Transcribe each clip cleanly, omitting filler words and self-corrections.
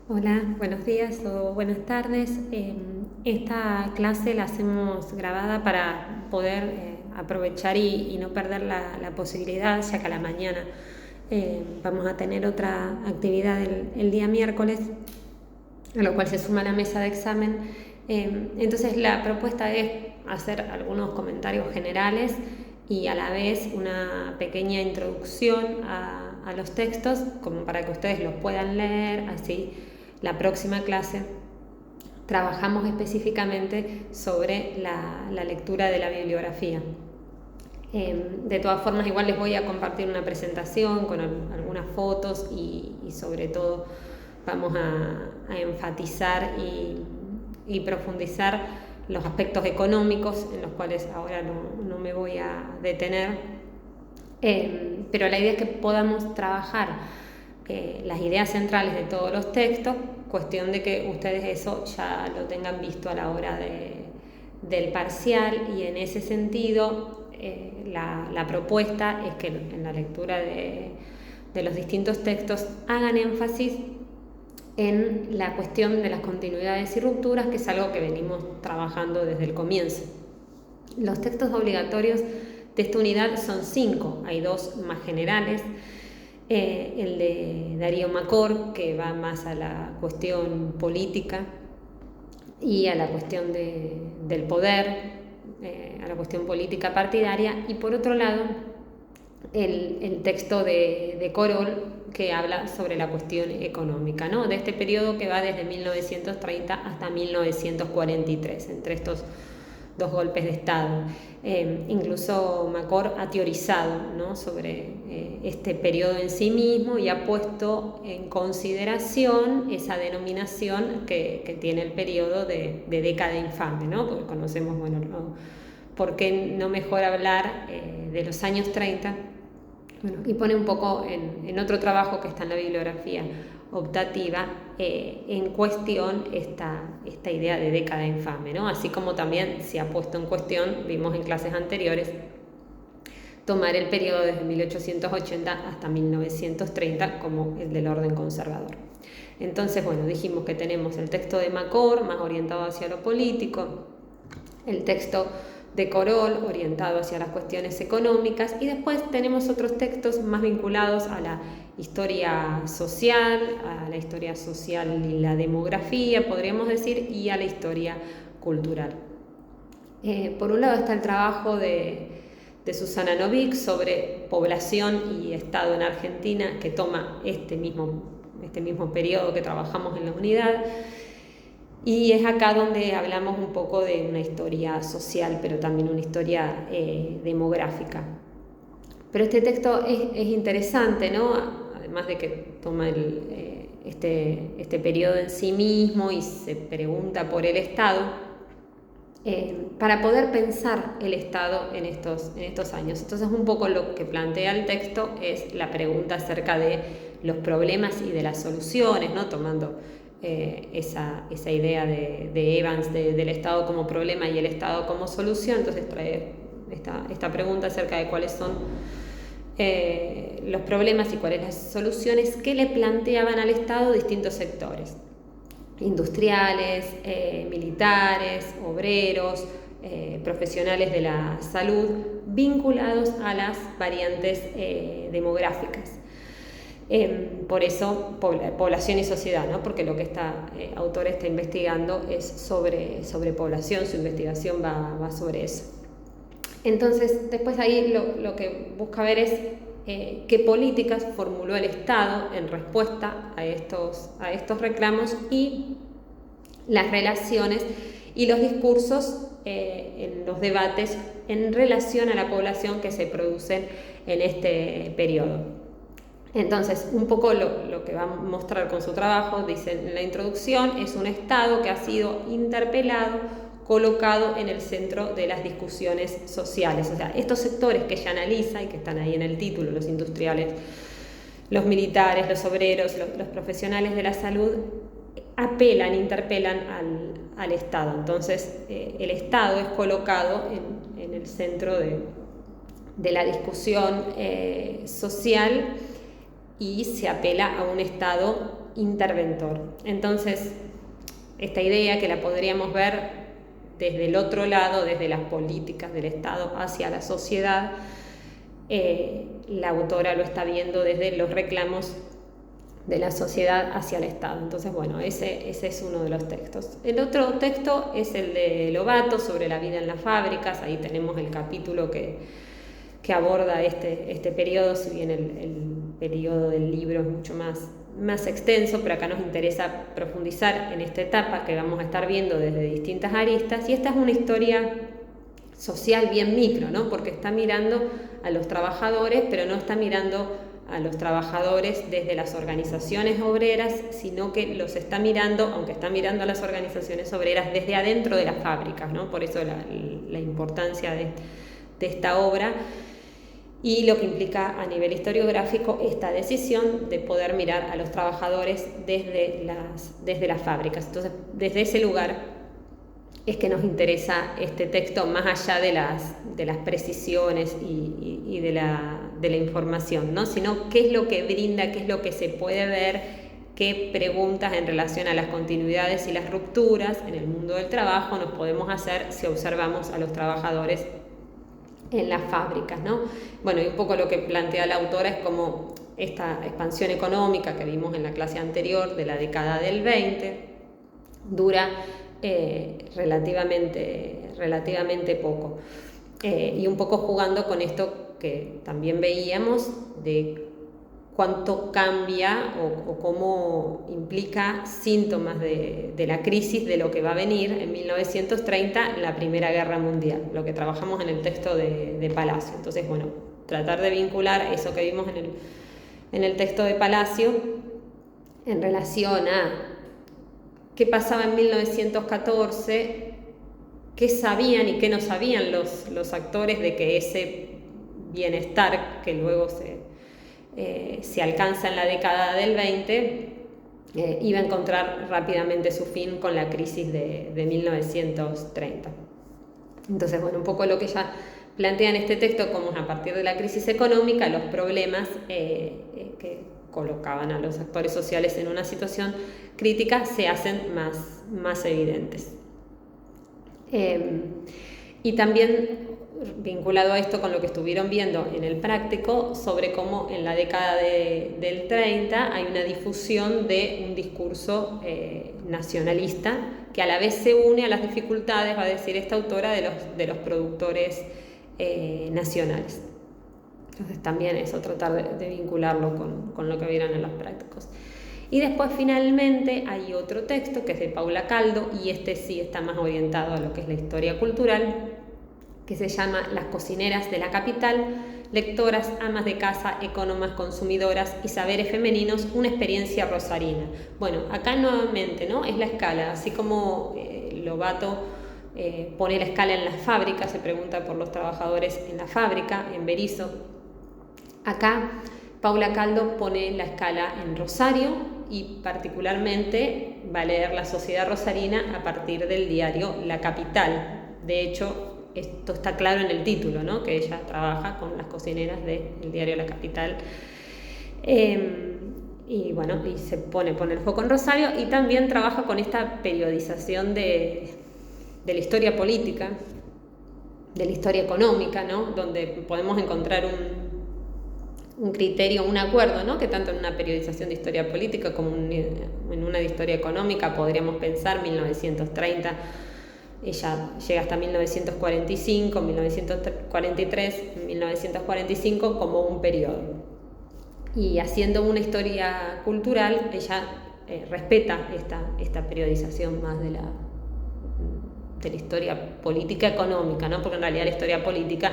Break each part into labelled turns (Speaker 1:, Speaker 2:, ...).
Speaker 1: Hola, buenos días o buenas tardes. Esta clase la hacemos grabada para poder aprovechar y no perder la posibilidad, ya que a la mañana vamos a tener otra actividad el día miércoles, a lo cual se suma la mesa de examen. Entonces la propuesta es hacer algunos comentarios generales y a la vez una pequeña introducción a los textos, como para que ustedes los puedan leer. Así la próxima clase trabajamos específicamente sobre la lectura de la bibliografía. De todas formas, igual les voy a compartir una presentación con algunas fotos y sobre todo vamos a enfatizar y profundizar los aspectos económicos, en los cuales ahora no me voy a detener, pero la idea es que podamos trabajar las ideas centrales de todos los textos, cuestión de que ustedes eso ya lo tengan visto a la hora del parcial, y en ese sentido la propuesta es que en la lectura de los distintos textos hagan énfasis en la cuestión de las continuidades y rupturas, que es algo que venimos trabajando desde el comienzo. Los textos obligatorios de esta unidad son 5, hay 2 más generales. El de Darío Macor, que va más a la cuestión política y a la cuestión del poder, a la cuestión política partidaria, y por otro lado el texto de Corol, que habla sobre la cuestión económica, ¿no? De este periodo que va desde 1930 hasta 1943, entre estos 2 golpes de Estado. Incluso Macor ha teorizado, ¿no?, sobre este periodo en sí mismo, y ha puesto en consideración esa denominación que tiene el periodo de década infame, ¿no? Porque conocemos, bueno, ¿por qué no mejor hablar de los años 30? Bueno, y pone un poco en otro trabajo que está en la bibliografía optativa en cuestión esta idea de década infame, ¿no? Así como también se ha puesto en cuestión, vimos en clases anteriores, tomar el periodo desde 1880 hasta 1930 como el del orden conservador. Entonces, bueno, dijimos que tenemos el texto de Macor, más orientado hacia lo político, el texto de Corol, orientado hacia las cuestiones económicas, y después tenemos otros textos más vinculados a la historia social y la demografía, podríamos decir, y a la historia cultural. Por un lado está el trabajo de Susana Novik sobre población y Estado en Argentina, que toma este mismo periodo que trabajamos en la unidad. Y es acá donde hablamos un poco de una historia social, pero también una historia demográfica. Pero este texto es interesante, ¿no? Además de que toma este periodo en sí mismo y se pregunta por el Estado, para poder pensar el Estado en estos años. Entonces, un poco lo que plantea el texto es la pregunta acerca de los problemas y de las soluciones, ¿no? Tomando esa idea de Evans del Estado como problema y el Estado como solución. Entonces trae esta pregunta acerca de cuáles son los problemas y cuáles las soluciones que le planteaban al Estado distintos sectores: industriales, militares, obreros, profesionales de la salud, vinculados a las variantes demográficas. Por eso, población y sociedad, ¿no? Porque lo que este autor está investigando es sobre población, su investigación va sobre eso. Entonces, después ahí lo que busca ver es qué políticas formuló el Estado en respuesta a estos reclamos, y las relaciones y los discursos en los debates en relación a la población que se producen en este periodo. Entonces, un poco lo que va a mostrar con su trabajo, dice en la introducción, es un Estado que ha sido interpelado, colocado en el centro de las discusiones sociales. O sea, estos sectores que ella analiza y que están ahí en el título, los industriales, los militares, los obreros, los profesionales de la salud, interpelan al Estado. Entonces, el Estado es colocado en el centro de la discusión social, y se apela a un Estado interventor. Entonces, esta idea que la podríamos ver desde el otro lado, desde las políticas del Estado hacia la sociedad, la autora lo está viendo desde los reclamos de la sociedad hacia el Estado. Entonces, bueno, ese es uno de los textos. El otro texto es el de Lobato sobre la vida en las fábricas. Ahí tenemos el capítulo que aborda este periodo, si bien el periodo del libro es mucho más extenso, pero acá nos interesa profundizar en esta etapa que vamos a estar viendo desde distintas aristas. Y esta es una historia social bien micro, ¿no? Porque está mirando a los trabajadores, pero no está mirando a los trabajadores desde las organizaciones obreras, sino que los está mirando, aunque está mirando a las organizaciones obreras desde adentro de las fábricas, ¿no? Por eso la importancia de esta obra y lo que implica a nivel historiográfico esta decisión de poder mirar a los trabajadores desde las fábricas. Entonces, desde ese lugar es que nos interesa este texto, más allá de las precisiones y de la información, ¿no? Sino qué es lo que brinda, qué es lo que se puede ver, qué preguntas en relación a las continuidades y las rupturas en el mundo del trabajo nos podemos hacer si observamos a los trabajadores en las fábricas, ¿no? Bueno, y un poco lo que plantea la autora es como esta expansión económica que vimos en la clase anterior de la década del 20 dura relativamente poco, y un poco jugando con esto que también veíamos de cuánto cambia o cómo implica síntomas de la crisis de lo que va a venir en 1930, la Primera Guerra Mundial, lo que trabajamos en el texto de Palacio. Entonces, bueno, tratar de vincular eso que vimos en el texto de Palacio en relación a qué pasaba en 1914, qué sabían y qué no sabían los actores de que ese bienestar que luego se alcanza en la década del 20, iba a encontrar rápidamente su fin con la crisis de 1930. Entonces, bueno, un poco lo que ella plantea en este texto, como a partir de la crisis económica, los problemas que colocaban a los actores sociales en una situación crítica se hacen más evidentes. Y también vinculado a esto con lo que estuvieron viendo en el práctico sobre cómo en la década del 30 hay una difusión de un discurso nacionalista que a la vez se une a las dificultades, va a decir esta autora, de los productores nacionales. Entonces también eso, tratar de vincularlo con lo que vieron en los prácticos. Y después finalmente hay otro texto que es de Paula Caldo, y este sí está más orientado a lo que es la historia cultural, que se llama Las cocineras de la capital, lectoras, amas de casa, ecónomas, consumidoras y saberes femeninos, una experiencia rosarina. Bueno, acá nuevamente, ¿no? Es la escala, así como Lobato pone la escala en las fábricas, se pregunta por los trabajadores en la fábrica, en Berisso. Acá Paula Caldo pone la escala en Rosario y particularmente va a leer La Sociedad Rosarina a partir del diario La Capital. De hecho, esto está claro en el título, ¿no? Que ella trabaja con las cocineras del diario La Capital. Y bueno, y se pone el foco en Rosario, y también trabaja con esta periodización de la historia política, de la historia económica, ¿no? Donde podemos encontrar un criterio, un acuerdo, ¿no? Que tanto en una periodización de historia política como en una de historia económica podríamos pensar 1930, ella llega hasta 1945, 1943, 1945 como un periodo. Y haciendo una historia cultural, ella respeta esta periodización más de la historia política económica, ¿no? Porque en realidad la historia política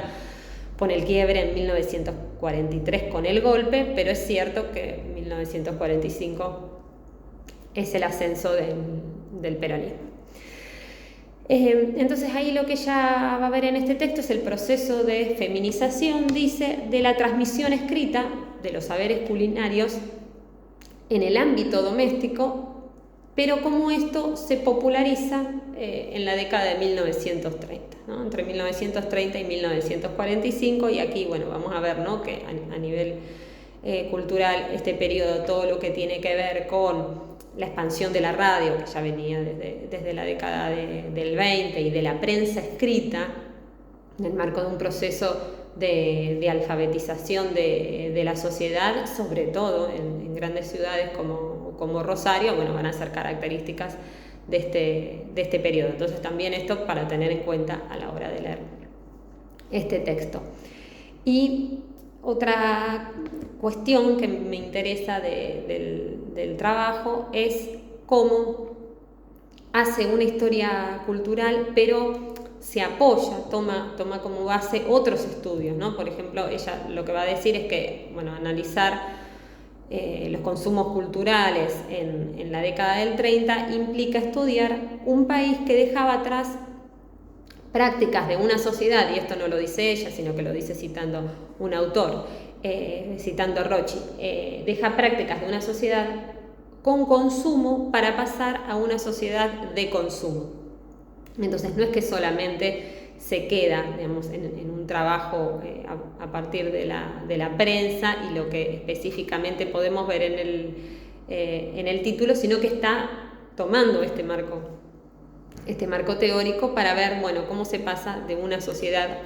Speaker 1: pone el quiebre en 1943 con el golpe, pero es cierto que 1945 es el ascenso del peronismo. Entonces ahí lo que ella va a ver en este texto es el proceso de feminización, dice, de la transmisión escrita de los saberes culinarios en el ámbito doméstico, pero cómo esto se populariza en la década de 1930, ¿no? Entre 1930 y 1945, y aquí, bueno, vamos a ver, ¿no? Que a nivel cultural este periodo, todo lo que tiene que ver con la expansión de la radio, que ya venía desde la década del 20, y de la prensa escrita, en el marco de un proceso de alfabetización de la sociedad, sobre todo en grandes ciudades como Rosario, bueno, van a ser características de este periodo. Entonces también esto para tener en cuenta a la hora de leer este texto. Y otra cuestión que me interesa del trabajo es cómo hace una historia cultural, pero se apoya, toma como base otros estudios, ¿no? Por ejemplo, ella lo que va a decir es que, bueno, analizar los consumos culturales en la década del 30 implica estudiar un país que dejaba atrás prácticas de una sociedad, y esto no lo dice ella, sino que lo dice citando un autor, citando Rocci, deja prácticas de una sociedad con consumo para pasar a una sociedad de consumo. Entonces no es que solamente se queda, digamos, en un trabajo a partir de la prensa y lo que específicamente podemos ver en el título, sino que está tomando este marco teórico para ver, bueno, cómo se pasa de una sociedad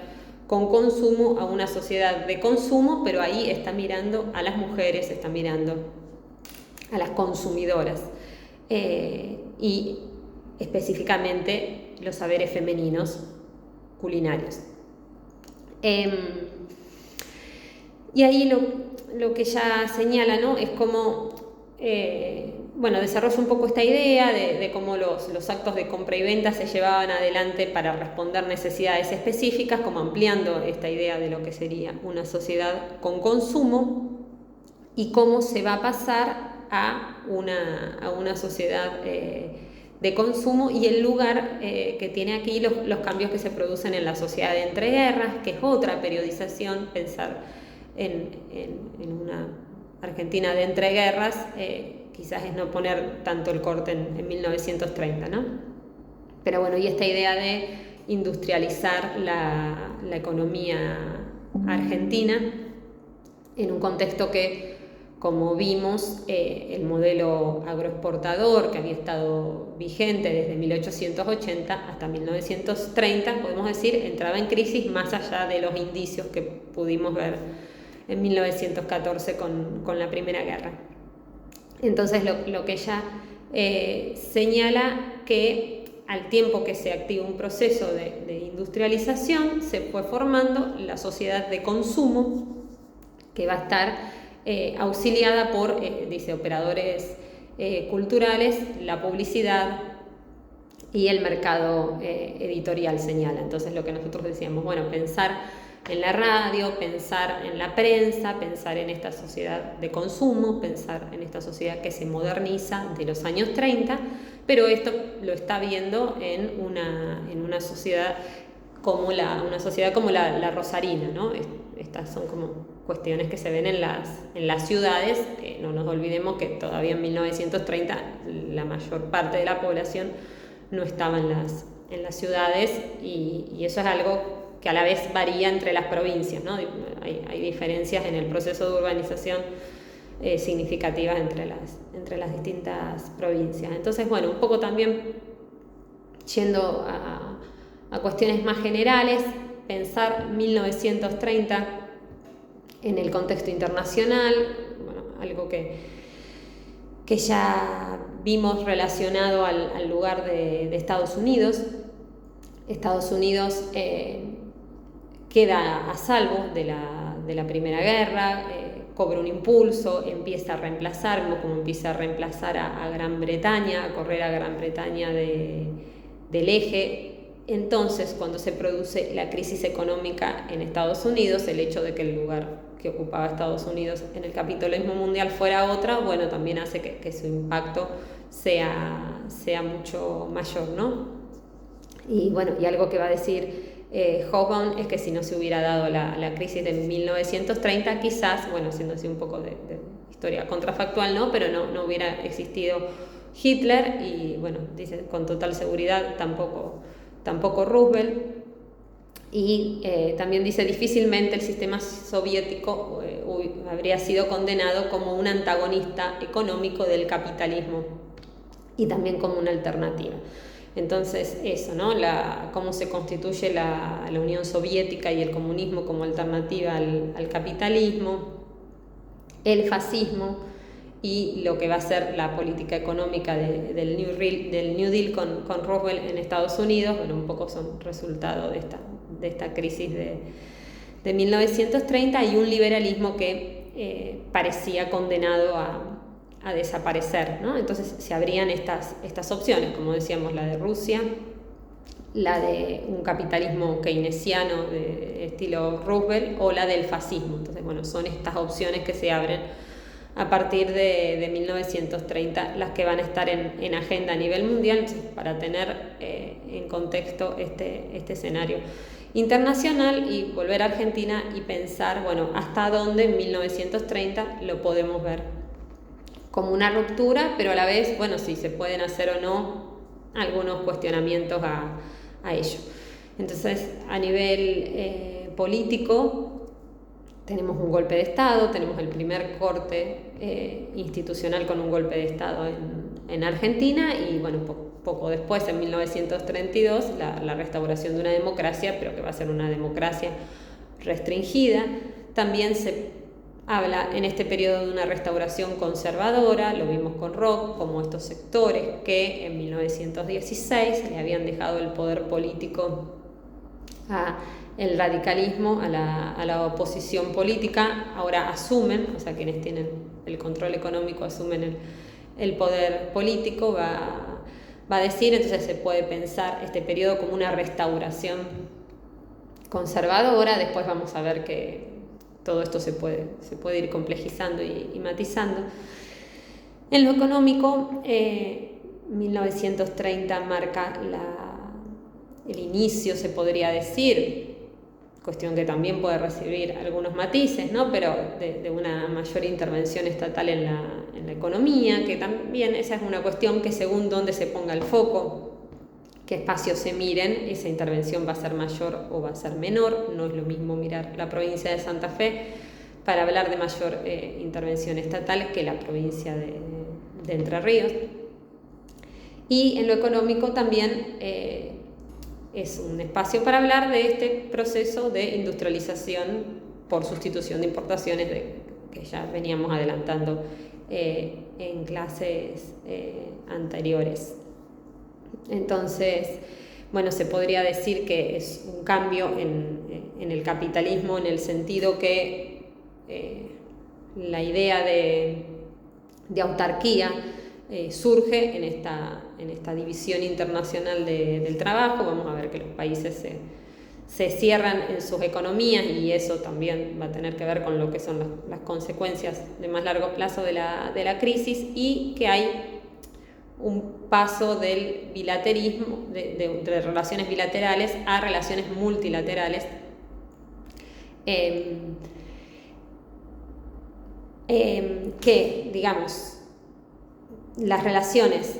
Speaker 1: con consumo a una sociedad de consumo, pero ahí está mirando a las mujeres, está mirando a las consumidoras y específicamente los saberes femeninos culinarios. Y ahí lo que ella señala, ¿no?, es cómo desarrolla un poco esta idea de cómo los actos de compra y venta se llevaban adelante para responder necesidades específicas, como ampliando esta idea de lo que sería una sociedad con consumo, y cómo se va a pasar a una sociedad de consumo, y el lugar que tiene aquí los cambios que se producen en la sociedad de entreguerras, que es otra periodización, pensar en una Argentina de entreguerras, quizás es no poner tanto el corte en 1930, ¿no? Pero bueno, y esta idea de industrializar la economía argentina en un contexto que, como vimos, el modelo agroexportador que había estado vigente desde 1880 hasta 1930, podemos decir, entraba en crisis más allá de los indicios que pudimos ver en 1914 con la Primera Guerra. Entonces lo que ella señala que al tiempo que se activa un proceso de industrialización, se fue formando la sociedad de consumo, que va a estar auxiliada por, dice, operadores culturales, la publicidad y el mercado editorial, señala. Entonces lo que nosotros decíamos, bueno, pensar en la radio, pensar en la prensa, pensar en esta sociedad de consumo, pensar en esta sociedad que se moderniza de los años 30, pero esto lo está viendo en una sociedad como la rosarina, ¿no? Estas son como cuestiones que se ven en las ciudades. No nos olvidemos que todavía en 1930 la mayor parte de la población no estaba en las ciudades, y eso es algo que a la vez varía entre las provincias, ¿no? Hay diferencias en el proceso de urbanización significativas entre las distintas provincias. Entonces, bueno, un poco también yendo a cuestiones más generales, pensar 1930 en el contexto internacional, bueno, algo que ya vimos relacionado al lugar de Estados Unidos. Estados Unidos queda a salvo de la Primera Guerra, cobra un impulso, empieza a reemplazar, vemos como empieza a reemplazar a Gran Bretaña, a correr a Gran Bretaña del eje. Entonces, cuando se produce la crisis económica en Estados Unidos, el hecho de que el lugar que ocupaba Estados Unidos en el capitalismo mundial fuera otra, bueno, también hace que su impacto sea mucho mayor, ¿no? Y bueno, y algo que va a decir Hobsbawm es que si no se hubiera dado la crisis de 1930, quizás, bueno, siendo así un poco de historia contrafactual, ¿no? Pero no hubiera existido Hitler, y bueno, dice con total seguridad tampoco Roosevelt. Y también dice, difícilmente el sistema soviético habría sido condenado como un antagonista económico del capitalismo y también como una alternativa. Entonces eso, ¿no? Cómo se constituye la Unión Soviética y el comunismo como alternativa al capitalismo, el fascismo y lo que va a ser la política económica del New Deal con Roosevelt en Estados Unidos. Bueno, un poco son resultado de esta crisis de 1930 y un liberalismo que parecía condenado a desaparecer, ¿no? Entonces se abrían estas opciones, como decíamos, la de Rusia, la de un capitalismo keynesiano de estilo Roosevelt o la del fascismo. Entonces, bueno, son estas opciones que se abren a partir de 1930 las que van a estar en agenda a nivel mundial. Entonces, para tener en contexto este escenario internacional y volver a Argentina y pensar, bueno, hasta dónde en 1930 lo podemos ver como una ruptura, pero a la vez, bueno, si se pueden hacer o no algunos cuestionamientos a ello. Entonces, a nivel político, tenemos un golpe de Estado, tenemos el primer corte institucional con un golpe de Estado en Argentina y, bueno, poco después, en 1932, la restauración de una democracia, pero que va a ser una democracia restringida. También se habla en este periodo de una restauración conservadora, lo vimos con Rock, como estos sectores que en 1916 le habían dejado el poder político al radicalismo, a la oposición política, ahora asumen, o sea, quienes tienen el control económico asumen el poder político, va a decir. Entonces se puede pensar este periodo como una restauración conservadora. Después vamos a ver que todo esto se puede ir complejizando y matizando. En lo económico, 1930 marca el inicio, se podría decir, cuestión que también puede recibir algunos matices, ¿no? Pero de una mayor intervención estatal en la economía, que también esa es una cuestión que según dónde se ponga el foco, qué espacios se miren, esa intervención va a ser mayor o va a ser menor. No es lo mismo mirar la provincia de Santa Fe para hablar de mayor intervención estatal que la provincia de Entre Ríos. Y en lo económico también es un espacio para hablar de este proceso de industrialización por sustitución de importaciones que ya veníamos adelantando en clases anteriores. Entonces, bueno, se podría decir que es un cambio en el capitalismo, en el sentido que la idea de autarquía surge en esta división internacional del trabajo. Vamos a ver que los países se cierran en sus economías y eso también va a tener que ver con lo que son las consecuencias de más largo plazo de la crisis, y que hay un paso del bilateralismo, de relaciones bilaterales a relaciones multilaterales, que, digamos, las relaciones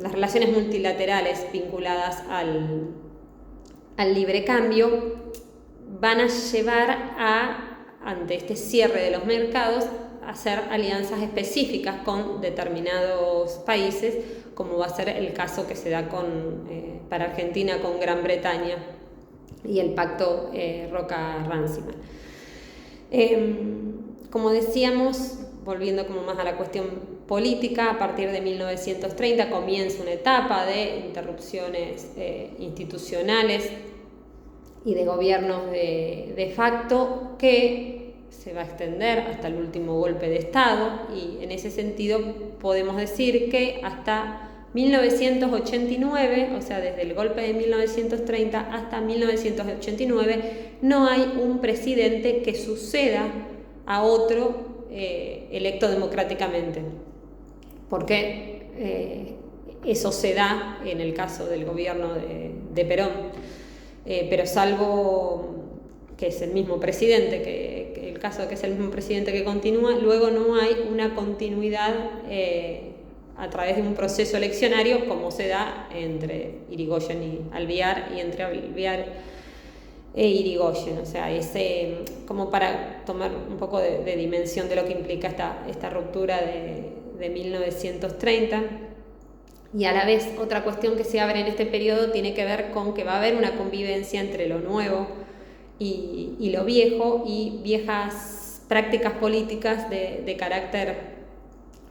Speaker 1: las relaciones multilaterales vinculadas al libre cambio van a llevar ante este cierre de los mercados, hacer alianzas específicas con determinados países, como va a ser el caso que se da para Argentina con Gran Bretaña y el pacto Roca-Runciman. Como decíamos, volviendo como más a la cuestión política, a partir de 1930 comienza una etapa de interrupciones institucionales y de gobiernos de facto que se va a extender hasta el último golpe de Estado, y en ese sentido podemos decir que hasta 1989, o sea, desde el golpe de 1930 hasta 1989, no hay un presidente que suceda a otro electo democráticamente, porque eso se da en el caso del gobierno de Perón, pero salvo que es el mismo presidente, que el caso de que es el mismo presidente que continúa, luego no hay una continuidad a través de un proceso eleccionario como se da entre Irigoyen y Alvear y entre Alvear e Irigoyen. O sea, como para tomar un poco de dimensión de lo que implica esta ruptura de 1930. Y a la vez otra cuestión que se abre en este periodo tiene que ver con que va a haber una convivencia entre lo nuevo y lo viejo, y viejas prácticas políticas de carácter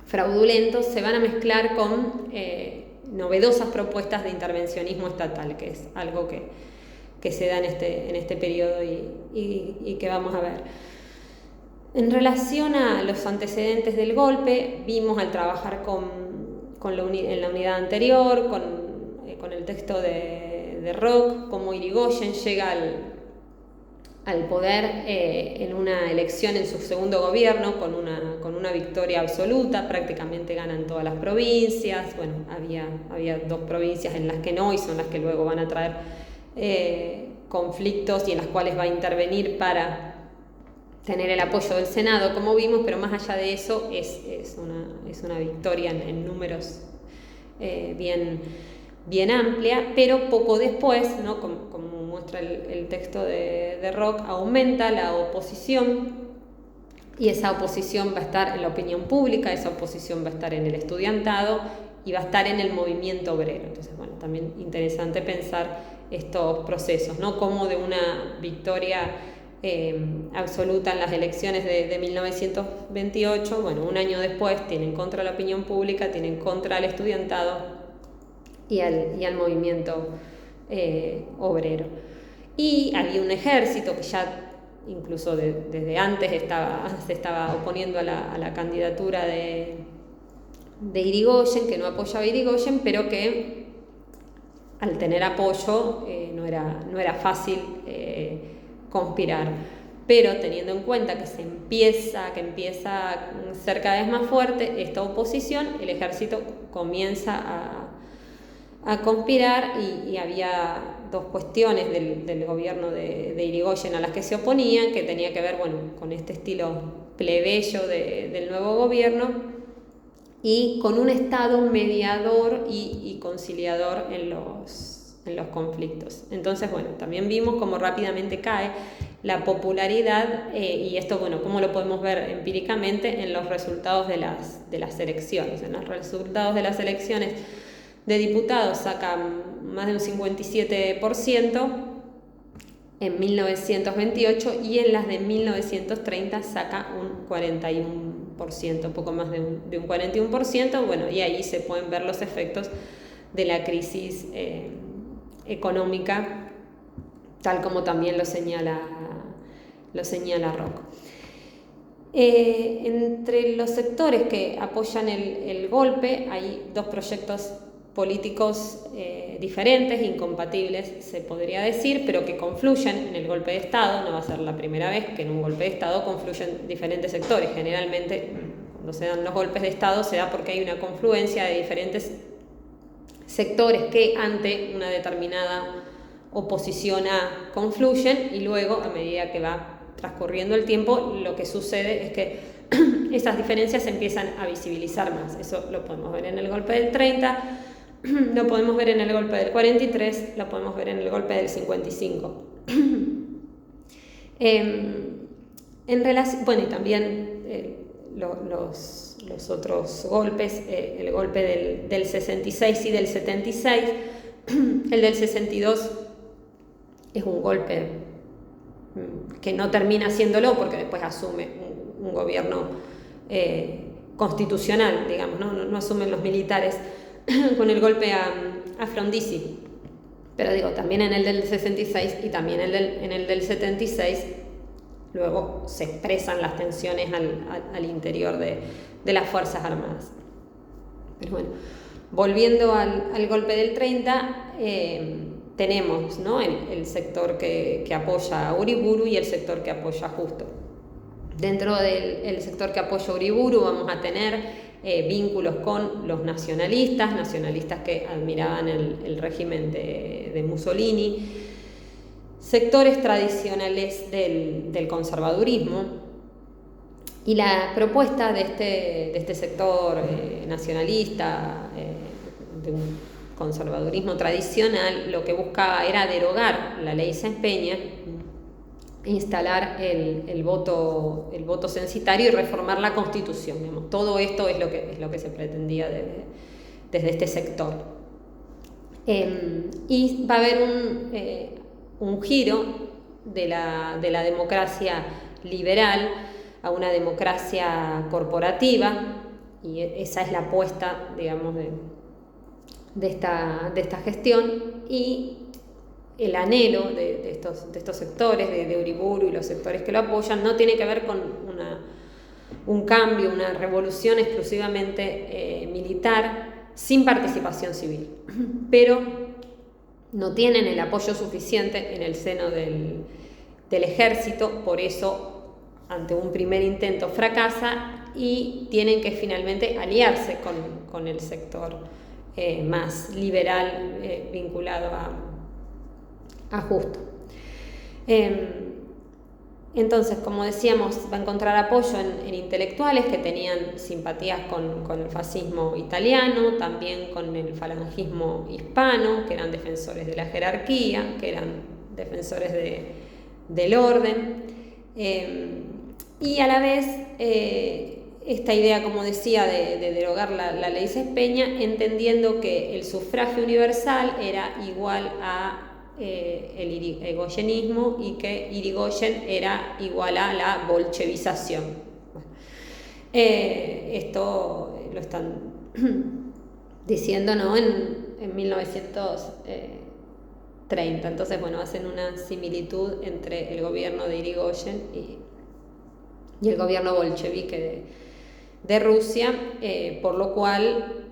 Speaker 1: fraudulento se van a mezclar con novedosas propuestas de intervencionismo estatal, que es algo que se da en este periodo y que vamos a ver. En relación a los antecedentes del golpe, vimos al trabajar en la unidad anterior, con el texto de Roch, cómo Irigoyen llega al poder en una elección en su segundo gobierno con una victoria absoluta, prácticamente ganan todas las provincias. Bueno, había 2 provincias en las que no, y son las que luego van a traer conflictos y en las cuales va a intervenir para tener el apoyo del Senado, como vimos, pero más allá de eso es una victoria en números bien amplia, pero poco después, ¿no? Como muestra el texto de Roch, aumenta la oposición, y esa oposición va a estar en la opinión pública, esa oposición va a estar en el estudiantado y va a estar en el movimiento obrero. Entonces, bueno, también interesante pensar estos procesos, ¿no? Como de una victoria absoluta en las elecciones de 1928, bueno, un año después tienen contra la opinión pública, tienen contra el estudiantado y al movimiento obrero. Y había un ejército que ya incluso desde antes se estaba oponiendo a la candidatura de Irigoyen, que no apoyaba a Irigoyen, pero que al tener apoyo no era fácil conspirar. Pero teniendo en cuenta que empieza a ser cada vez más fuerte esta oposición, el ejército comienza a conspirar, y había 2 cuestiones del gobierno de Irigoyen a las que se oponían, que tenía que ver, bueno, con este estilo plebeyo del nuevo gobierno y con un Estado mediador y conciliador en los conflictos. Entonces, bueno, también vimos cómo rápidamente cae la popularidad, y esto, bueno, cómo lo podemos ver empíricamente en los resultados de las elecciones. En los resultados de las elecciones de diputados sacan más de un 57% en 1928, y en las de 1930 saca un 41%, poco más de un 41%. Bueno, y ahí se pueden ver los efectos de la crisis económica, tal como también lo señala Roch. Entre los sectores que apoyan el golpe hay 2 proyectos políticos diferentes, incompatibles se podría decir, pero que confluyen en el golpe de Estado. No va a ser la primera vez que en un golpe de Estado confluyen diferentes sectores. Generalmente cuando se dan los golpes de Estado se da porque hay una confluencia de diferentes sectores que ante una determinada oposición confluyen, y luego, a medida que va transcurriendo el tiempo, lo que sucede es que esas diferencias se empiezan a visibilizar más. Eso lo podemos ver en el golpe del 30, lo podemos ver en el golpe del 43, lo podemos ver en el golpe del 55. Bueno, y también los otros golpes, el golpe del 66 y del 76, el del 62 es un golpe que no termina haciéndolo porque después asume un gobierno constitucional, digamos, no asumen los militares con el golpe a Frondizi. Pero digo, también en el del 66 y también en el del 76 luego se expresan las tensiones al interior de las Fuerzas Armadas. Pero bueno, volviendo al golpe del 30, tenemos, ¿no?, el sector que apoya a Uriburu y el sector que apoya a Justo. Dentro del sector que apoya a Uriburu vamos a tener vínculos con los nacionalistas que admiraban el régimen de Mussolini, sectores tradicionales del conservadurismo, Y la propuesta de este sector nacionalista, de un conservadurismo tradicional, lo que buscaba era derogar la ley Sáenz Peña, instalar el voto censitario y reformar la Constitución. Digamos. Todo esto es lo que se pretendía desde este sector. Y va a haber un giro de la democracia liberal a una democracia corporativa, y esa es la apuesta, digamos, de esta gestión, y el anhelo de estos sectores, de Uriburu y los sectores que lo apoyan, no tiene que ver con un cambio, una revolución exclusivamente militar, sin participación civil, pero no tienen el apoyo suficiente en el seno del ejército, por eso ante un primer intento fracasa y tienen que finalmente aliarse con el sector más liberal vinculado a Justo. Entonces, como decíamos, va a encontrar apoyo en intelectuales que tenían simpatías con el fascismo italiano, también con el falangismo hispano, que eran defensores de la jerarquía, que eran defensores del orden. Y a la vez, esta idea, como decía, de derogar la ley Sáenz Peña, entendiendo que el sufragio universal era igual a el irigoyenismo y que Irigoyen era igual a la bolchevización. Bueno, esto lo están diciendo, ¿no?, en 1930. Entonces, bueno, hacen una similitud entre el gobierno de Irigoyen y el gobierno bolchevique de Rusia, por lo cual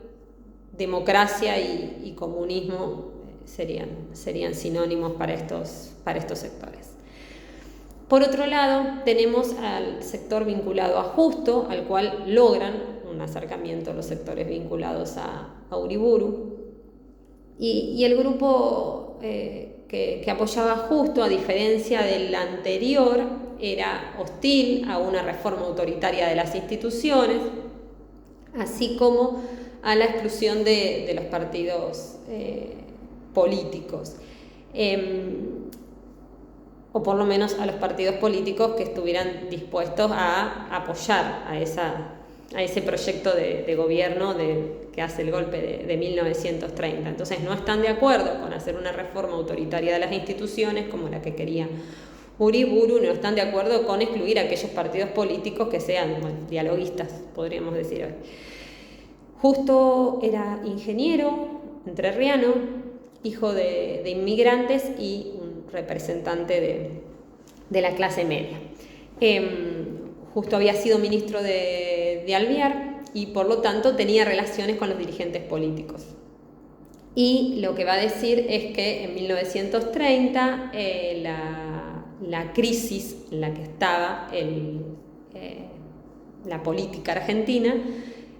Speaker 1: democracia y comunismo serían sinónimos para estos sectores. Por otro lado, tenemos al sector vinculado a Justo, al cual logran un acercamiento los sectores vinculados a Uriburu, y el grupo que apoyaba a Justo, a diferencia del anterior, era hostil a una reforma autoritaria de las instituciones, así como a la exclusión de los partidos políticos, o por lo menos a los partidos políticos que estuvieran dispuestos a apoyar a ese proyecto de gobierno que hace el golpe de 1930. Entonces no están de acuerdo con hacer una reforma autoritaria de las instituciones como la que quería Uriburu, no están de acuerdo con excluir a aquellos partidos políticos que sean, bueno, dialoguistas, podríamos decir hoy. Justo era ingeniero entrerriano, hijo de inmigrantes y un representante de la clase media. Justo había sido ministro de Alvear y por lo tanto tenía relaciones con los dirigentes políticos. Y lo que va a decir es que en 1930 la crisis en la que estaba la política argentina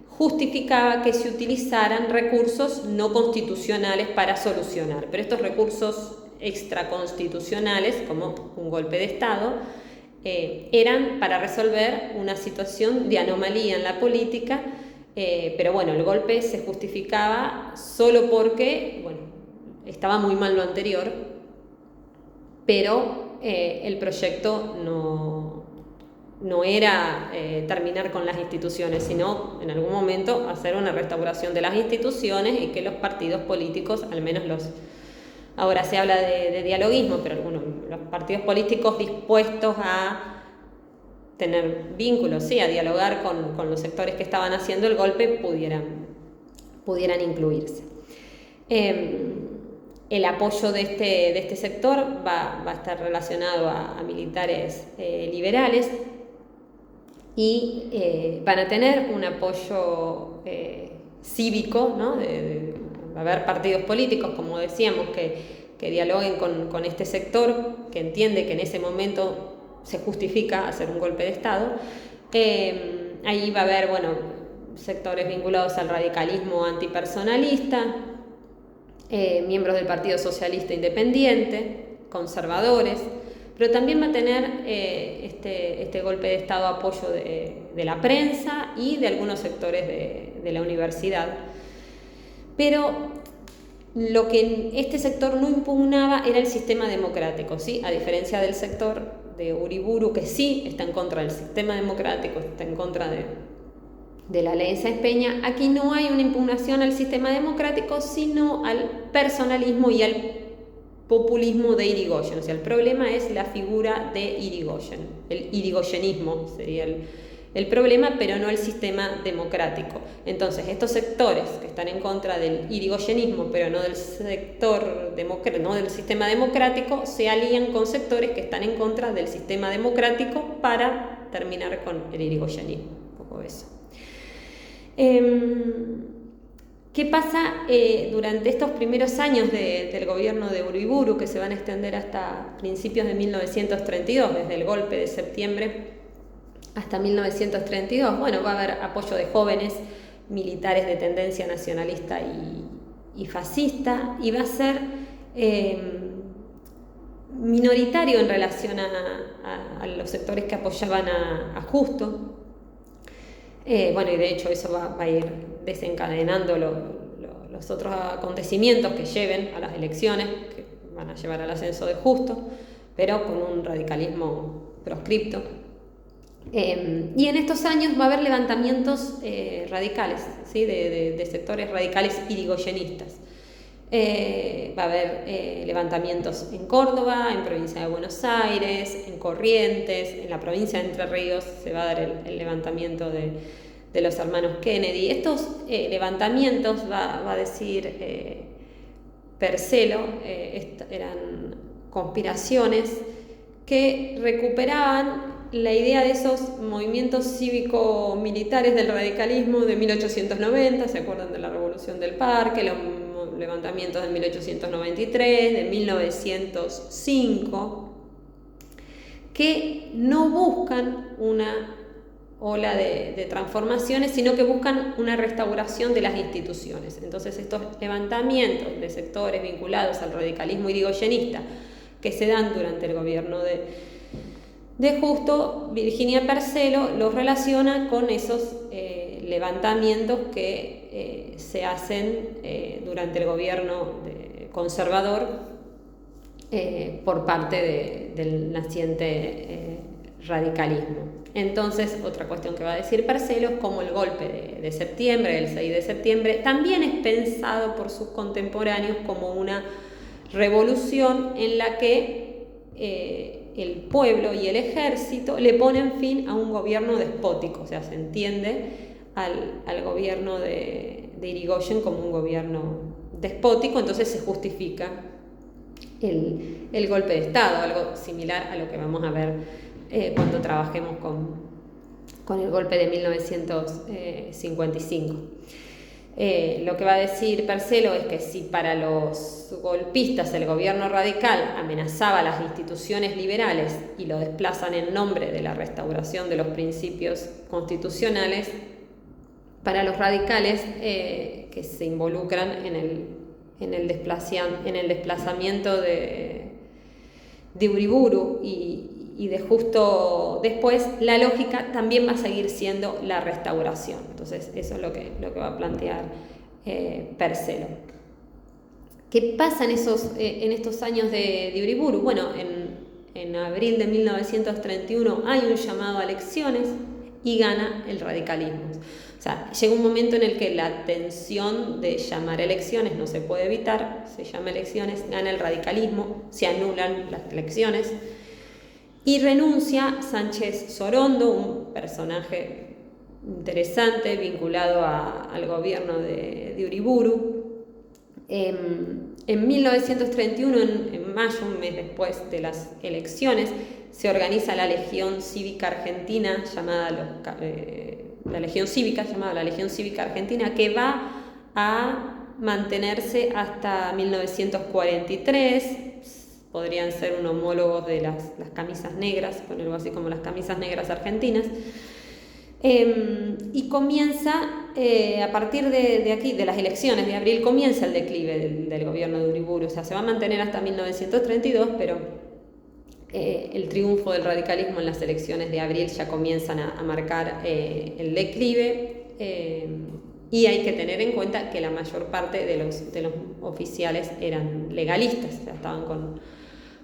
Speaker 1: justificaba que se utilizaran recursos no constitucionales para solucionar, pero estos recursos extraconstitucionales, como un golpe de Estado, eran para resolver una situación de anomalía en la política, pero bueno, el golpe se justificaba solo porque, bueno, estaba muy mal lo anterior, pero el proyecto no era terminar con las instituciones, sino en algún momento hacer una restauración de las instituciones y que los partidos políticos, al menos ahora se habla de dialoguismo, pero los partidos políticos dispuestos a tener vínculos, sí, a dialogar con los sectores que estaban haciendo el golpe, pudieran incluirse. El apoyo de este sector va a estar relacionado a militares liberales y van a tener un apoyo cívico, ¿no? Va a haber partidos políticos, como decíamos, que dialoguen con este sector, que entiende que en ese momento se justifica hacer un golpe de Estado. Ahí va a haber, bueno, sectores vinculados al radicalismo antipersonalista, miembros del Partido Socialista Independiente, conservadores, pero también va a tener este golpe de Estado apoyo de la prensa y de algunos sectores de la universidad. Pero lo que este sector no impugnaba era el sistema democrático, ¿sí? A diferencia del sector de Uriburu, que sí está en contra del sistema democrático, está en contra de la ley de Sáenz Peña, aquí no hay una impugnación al sistema democrático, sino al personalismo y al populismo de Irigoyen. O sea, el problema es la figura de Irigoyen, el irigoyenismo sería el problema, pero no el sistema democrático. Entonces, estos sectores que están en contra del irigoyenismo, pero no del no del sistema democrático, se alían con sectores que están en contra del sistema democrático para terminar con el irigoyenismo. Un poco eso. ¿Qué pasa durante estos primeros años del gobierno de Uriburu, que se van a extender hasta principios de 1932, desde el golpe de septiembre hasta 1932? Bueno, va a haber apoyo de jóvenes militares de tendencia nacionalista y fascista, y va a ser minoritario en relación a los sectores que apoyaban a Justo. Bueno, y de hecho eso va a ir desencadenando los otros acontecimientos que lleven a las elecciones, que van a llevar al ascenso de Justo, pero con un radicalismo proscripto. Y en estos años va a haber levantamientos radicales, ¿sí? de sectores radicales irigoyenistas. Va a haber levantamientos en Córdoba, en provincia de Buenos Aires, en Corrientes, en la provincia de Entre Ríos se va a dar el levantamiento de los hermanos Kennedy. Estos levantamientos, va a decir Percelo, eran conspiraciones que recuperaban la idea de esos movimientos cívico-militares del radicalismo de 1890, ¿se acuerdan de la Revolución del Parque? Los levantamientos de 1893, de 1905, que no buscan una ola de transformaciones, sino que buscan una restauración de las instituciones. Entonces, estos levantamientos de sectores vinculados al radicalismo irigoyenista que se dan durante el gobierno de Justo, Virginia Percelo los relaciona con esos levantamientos que se hacen durante el gobierno conservador por parte del naciente radicalismo. Entonces, otra cuestión que va a decir Percelo es cómo el golpe de septiembre, el 6 de septiembre, también es pensado por sus contemporáneos como una revolución en la que el pueblo y el ejército le ponen fin a un gobierno despótico. O sea, se entiende al gobierno de Irigoyen como un gobierno despótico, entonces se justifica el golpe de Estado, algo similar a lo que vamos a ver cuando trabajemos con el golpe de 1955. Lo que va a decir Percelo es que si para los golpistas el gobierno radical amenazaba las instituciones liberales y lo desplazan en nombre de la restauración de los principios constitucionales, para los radicales que se involucran en el desplazamiento de Uriburu y de Justo después, la lógica también va a seguir siendo la restauración. Entonces, eso es lo que va a plantear Percelo. ¿Qué pasa en estos años de Uriburu? Bueno, en abril de 1931 hay un llamado a elecciones y gana el radicalismo. O sea, llega un momento en el que la tensión de llamar elecciones no se puede evitar, se llama elecciones, gana el radicalismo, se anulan las elecciones y renuncia Sánchez Sorondo, un personaje interesante vinculado al gobierno de Uriburu. En 1931, en mayo, un mes después de las elecciones, se organiza la Legión Cívica Argentina, llamada la Legión Cívica Argentina, que va a mantenerse hasta 1943. Podrían ser un homólogo de las camisas negras, ponerlo así como las camisas negras argentinas. Y comienza, a partir de aquí, de las elecciones de abril, comienza el declive del gobierno de Uriburu. O sea, se va a mantener hasta 1932, pero el triunfo del radicalismo en las elecciones de abril ya comienzan a marcar el declive, y hay que tener en cuenta que la mayor parte de los oficiales eran legalistas, o sea, estaban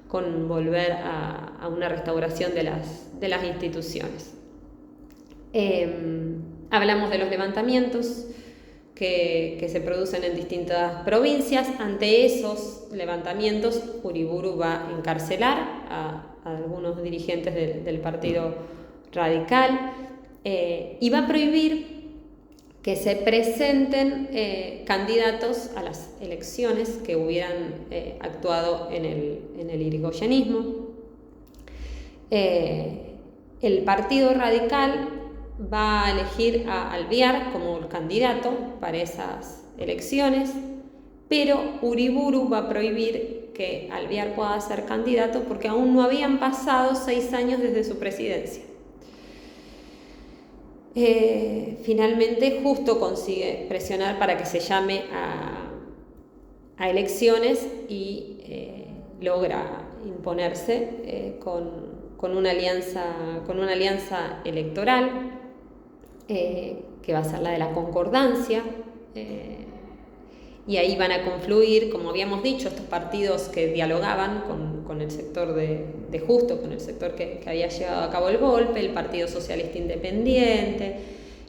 Speaker 1: con volver a una restauración de las instituciones. Hablamos de los levantamientos que se producen en distintas provincias. Ante esos levantamientos, Uriburu va a encarcelar a algunos dirigentes del Partido Radical, y va a prohibir que se presenten candidatos a las elecciones que hubieran actuado en el irigoyenismo. El Partido Radical va a elegir a Alvear como el candidato para esas elecciones, pero Uriburu va a prohibir que Alvear pueda ser candidato porque aún no habían pasado 6 años desde su presidencia. Finalmente Justo consigue presionar para que se llame a elecciones y logra imponerse con una alianza electoral, que va a ser la de la concordancia, y ahí van a confluir, como habíamos dicho, estos partidos que dialogaban con el sector de Justo, con el sector que había llevado a cabo el golpe, el Partido Socialista Independiente,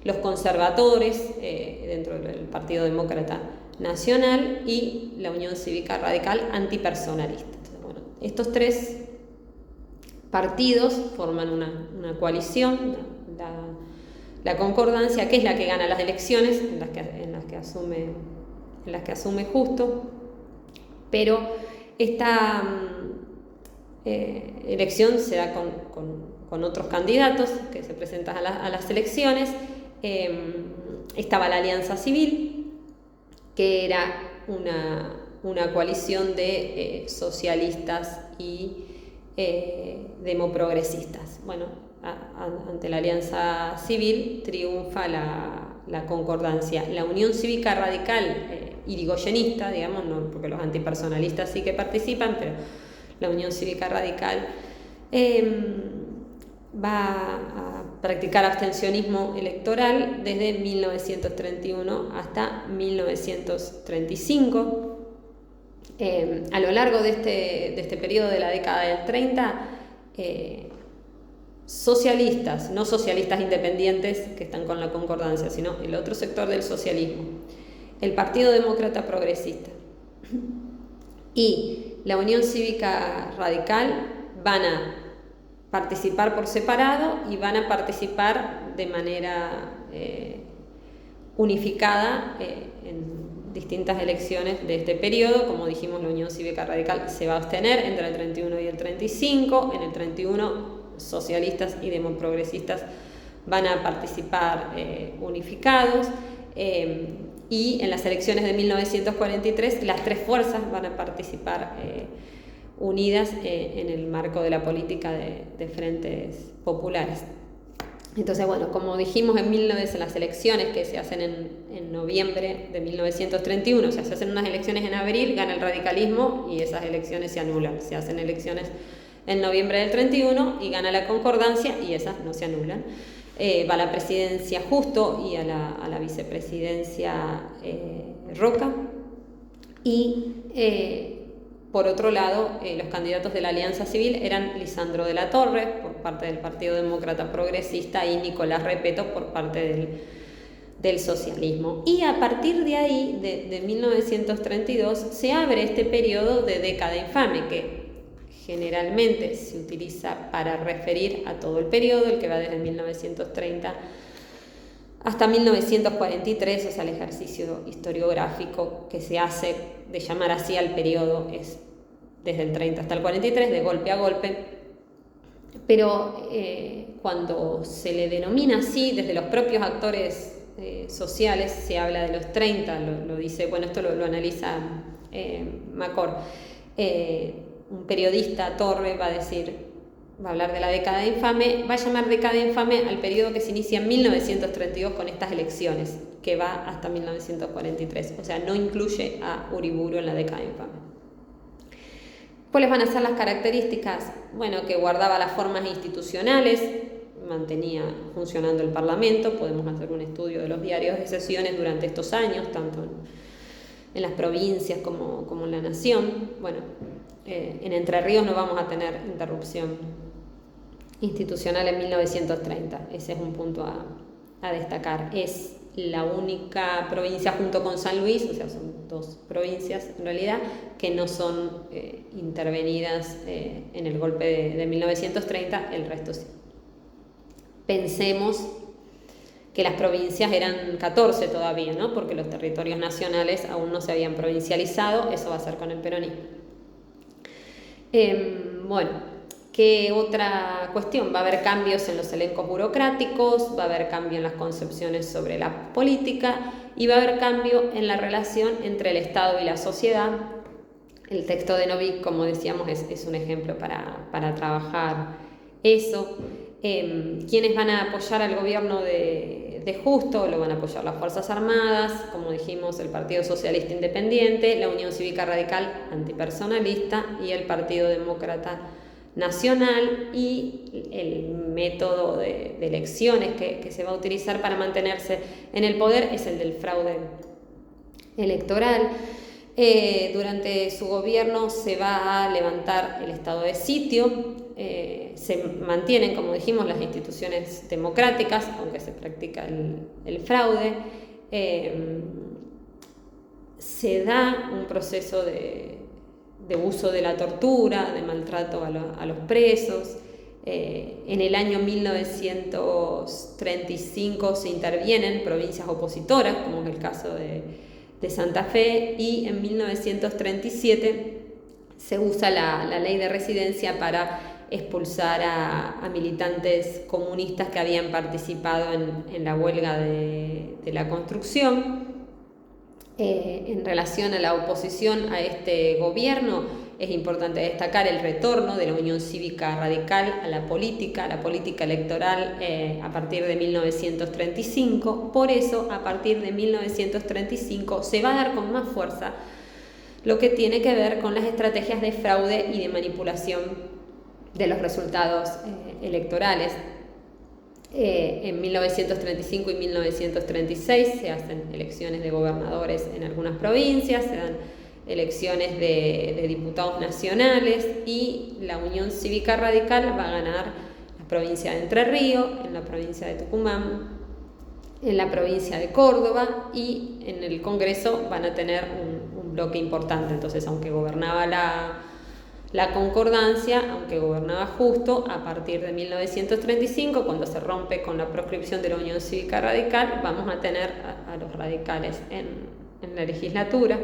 Speaker 1: los conservadores dentro del Partido Demócrata Nacional y la Unión Cívica Radical antipersonalista. Entonces, bueno, estos 3 partidos forman una coalición, la concordancia, que es la que gana las elecciones, en las que asume Justo, pero esta elección se da con otros candidatos que se presentan a las elecciones. Estaba la Alianza Civil, que era una coalición de socialistas y demoprogresistas. Bueno, ante la Alianza Civil triunfa la concordancia. La Unión Cívica Radical irigoyenista, digamos, no, porque los antipersonalistas sí que participan, pero la Unión Cívica Radical va a practicar abstencionismo electoral desde 1931 hasta 1935. A lo largo de este periodo de la década del 30, socialistas, no socialistas independientes que están con la concordancia, sino el otro sector del socialismo, el Partido Demócrata Progresista y la Unión Cívica Radical van a participar por separado y van a participar de manera unificada en distintas elecciones de este periodo. Como dijimos, la Unión Cívica Radical se va a abstener entre el 31 y el 35. En el 31 socialistas y demoprogresistas van a participar unificados, y en las elecciones de 1943 las 3 fuerzas van a participar unidas en el marco de la política de frentes populares. Entonces, bueno, como dijimos en las elecciones que se hacen en noviembre de 1931, o sea, se hacen unas elecciones en abril, gana el radicalismo y esas elecciones se anulan. Se hacen elecciones en noviembre del 31 y gana la concordancia y esas no se anulan. Va a la presidencia Justo y a la vicepresidencia Roca. Y por otro lado, los candidatos de la Alianza Civil eran Lisandro de la Torre por parte del Partido Demócrata Progresista y Nicolás Repetto por parte del socialismo. Y a partir de ahí, de 1932, se abre este periodo de década infame que generalmente se utiliza para referir a todo el periodo, el que va desde 1930 hasta 1943, o sea, el ejercicio historiográfico que se hace de llamar así al periodo es desde el 30 hasta el 43, de golpe a golpe, pero cuando se le denomina así, desde los propios actores sociales, se habla de los 30, lo dice, bueno, esto lo analiza Macor. Un periodista, Torre, va a hablar de la década infame, va a llamar década infame al periodo que se inicia en 1932 con estas elecciones, que va hasta 1943, o sea, no incluye a Uriburu en la década infame. ¿Cuáles van a ser las características? Bueno, que guardaba las formas institucionales, mantenía funcionando el Parlamento. Podemos hacer un estudio de los diarios de sesiones durante estos años, tanto en las provincias como en la nación. Bueno, en Entre Ríos no vamos a tener interrupción institucional en 1930. Ese es un punto a destacar. Es la única provincia junto con San Luis, o sea, son dos provincias en realidad, que no son intervenidas en el golpe de 1930, el resto sí. Pensemos que las provincias eran 14 todavía, ¿no? Porque los territorios nacionales aún no se habían provincializado. Eso va a ser con el peronismo. Bueno, ¿qué otra cuestión? Va a haber cambios en los elencos burocráticos, va a haber cambio en las concepciones sobre la política y va a haber cambio en la relación entre el Estado y la sociedad. El texto de Novik, como decíamos, es un ejemplo para trabajar eso. ¿Quiénes van a apoyar al gobierno de Justo? Lo van a apoyar las Fuerzas Armadas, como dijimos, el Partido Socialista Independiente, la Unión Cívica Radical Antipersonalista y el Partido Demócrata Nacional. Y el método de elecciones que se va a utilizar para mantenerse en el poder es el del fraude electoral. Durante su gobierno se va a levantar el estado de sitio. Se mantienen, como dijimos, las instituciones democráticas, aunque se practica el fraude. Se da un proceso de uso de la tortura, de maltrato a los presos. En el año 1935 se intervienen provincias opositoras, como es el caso de Santa Fe, y en 1937 se usa la ley de residencia para expulsar a militantes comunistas que habían participado en la huelga de la construcción. En relación a la oposición a este gobierno, es importante destacar el retorno de la Unión Cívica Radical a la política electoral a partir de 1935. Por eso, a partir de 1935 se va a dar con más fuerza lo que tiene que ver con las estrategias de fraude y de manipulación de los resultados electorales. En 1935 y 1936 se hacen elecciones de gobernadores en algunas provincias, se dan elecciones de diputados nacionales, y la Unión Cívica Radical va a ganar la provincia de Entre Ríos, en la provincia de Tucumán, en la provincia de Córdoba, y en el Congreso van a tener un bloque importante. Entonces, aunque gobernaba la concordancia, aunque gobernaba Justo, a partir de 1935, cuando se rompe con la proscripción de la Unión Cívica Radical, vamos a tener a los radicales en la legislatura.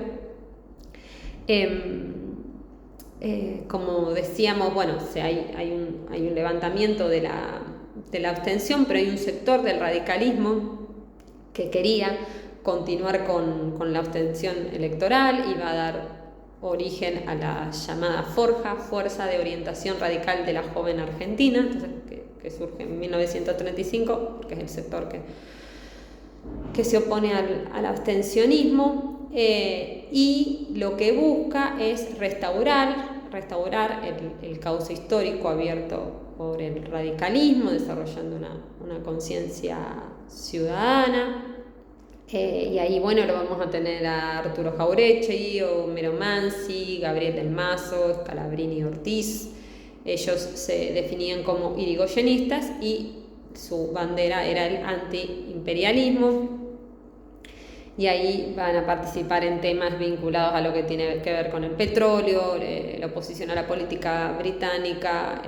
Speaker 1: Como decíamos, bueno, hay un levantamiento de la abstención, pero hay un sector del radicalismo que quería continuar con la abstención electoral y va a dar origen a la llamada Forja, Fuerza de Orientación Radical de la Joven Argentina, entonces, que surge en 1935, porque es el sector que se opone al abstencionismo, y lo que busca es restaurar el cauce histórico abierto por el radicalismo, desarrollando una conciencia ciudadana. Y ahí, bueno, lo vamos a tener a Arturo Jauretche, Homero Mansi, Gabriel del Mazo, Scalabrini Ortiz. Ellos se definían como irigoyenistas y su bandera era el antiimperialismo. Y ahí van a participar en temas vinculados a lo que tiene que ver con el petróleo, la oposición a la política británica,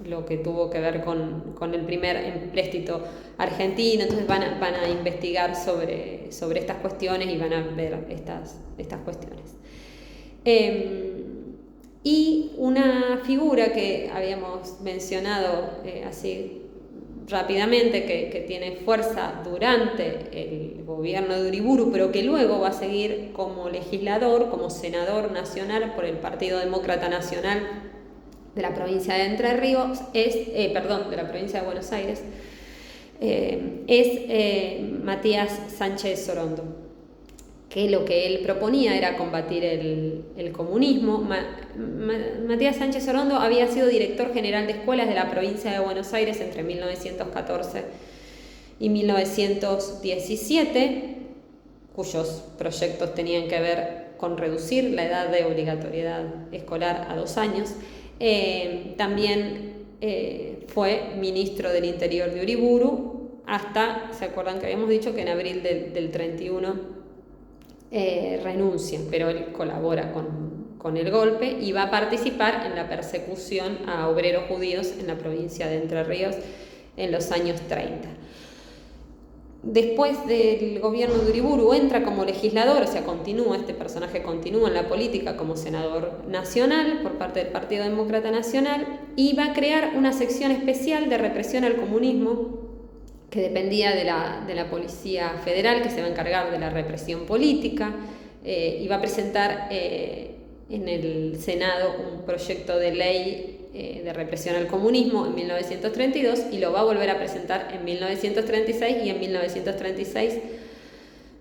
Speaker 1: lo que tuvo que ver con el primer empréstito argentino. Entonces van a investigar sobre estas cuestiones y van a ver estas cuestiones. Y una figura que habíamos mencionado así rápidamente, que tiene fuerza durante el gobierno de Uriburu, pero que luego va a seguir como legislador, como senador nacional por el Partido Demócrata Nacional de la provincia de Entre Ríos, de la provincia de Buenos Aires, es Matías Sánchez Sorondo, que lo que él proponía era combatir el comunismo. Matías Sánchez Orondo había sido director general de escuelas de la provincia de Buenos Aires entre 1914 y 1917, cuyos proyectos tenían que ver con reducir la edad de obligatoriedad escolar a 2 años. También fue ministro del Interior de Uriburu hasta, ¿se acuerdan que habíamos dicho que en abril del 31 renuncia, pero él colabora con el golpe y va a participar en la persecución a obreros judíos en la provincia de Entre Ríos en los años 30. Después del gobierno de Uriburu entra como legislador, o sea, este personaje continúa en la política como senador nacional por parte del Partido Demócrata Nacional y va a crear una sección especial de represión al comunismo que dependía de la Policía Federal, que se va a encargar de la represión política, y va a presentar en el Senado un proyecto de ley de represión al comunismo en 1932 y lo va a volver a presentar en 1936 y en 1936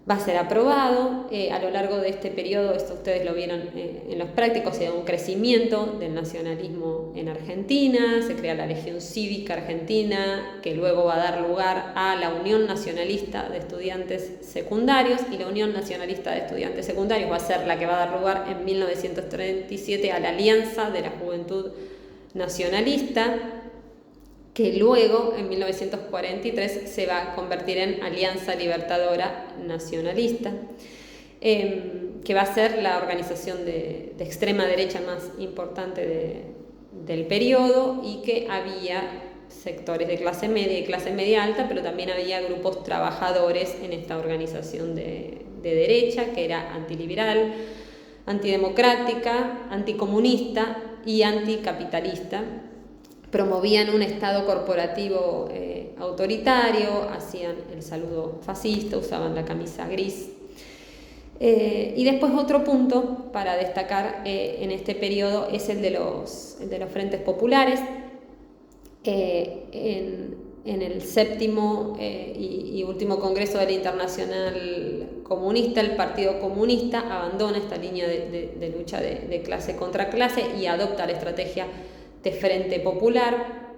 Speaker 1: va a ser aprobado. A lo largo de este periodo, esto ustedes lo vieron en los prácticos, se da un crecimiento del nacionalismo en Argentina, se crea la Legión Cívica Argentina, que luego va a dar lugar a la Unión Nacionalista de Estudiantes Secundarios, y la Unión Nacionalista de Estudiantes Secundarios va a ser la que va a dar lugar en 1937 a la Alianza de la Juventud Nacionalista, que luego en 1943 se va a convertir en Alianza Libertadora Nacionalista, que va a ser la organización de extrema derecha más importante del periodo, y que había sectores de clase media y clase media alta, pero también había grupos trabajadores en esta organización de derecha, que era antiliberal, antidemocrática, anticomunista y anticapitalista. Promovían un Estado corporativo autoritario, hacían el saludo fascista, usaban la camisa gris. Y después otro punto para destacar en este periodo es el de los frentes populares. En el 7º y último Congreso de la Internacional Comunista, el Partido Comunista abandona esta línea de lucha de clase contra clase y adopta la estrategia de Frente Popular,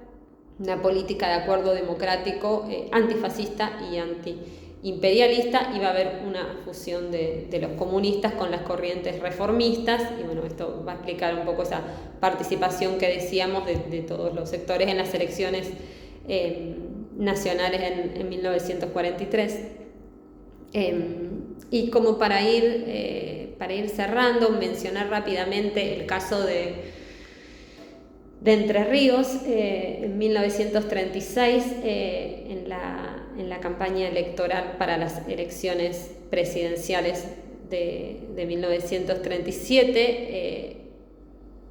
Speaker 1: una política de acuerdo democrático antifascista y antiimperialista, y va a haber una fusión de los comunistas con las corrientes reformistas, y bueno, esto va a explicar un poco esa participación que decíamos de todos los sectores en las elecciones nacionales en 1943. Y como para ir cerrando, mencionar rápidamente el caso de Entre Ríos. En 1936, en la campaña electoral para las elecciones presidenciales de 1937,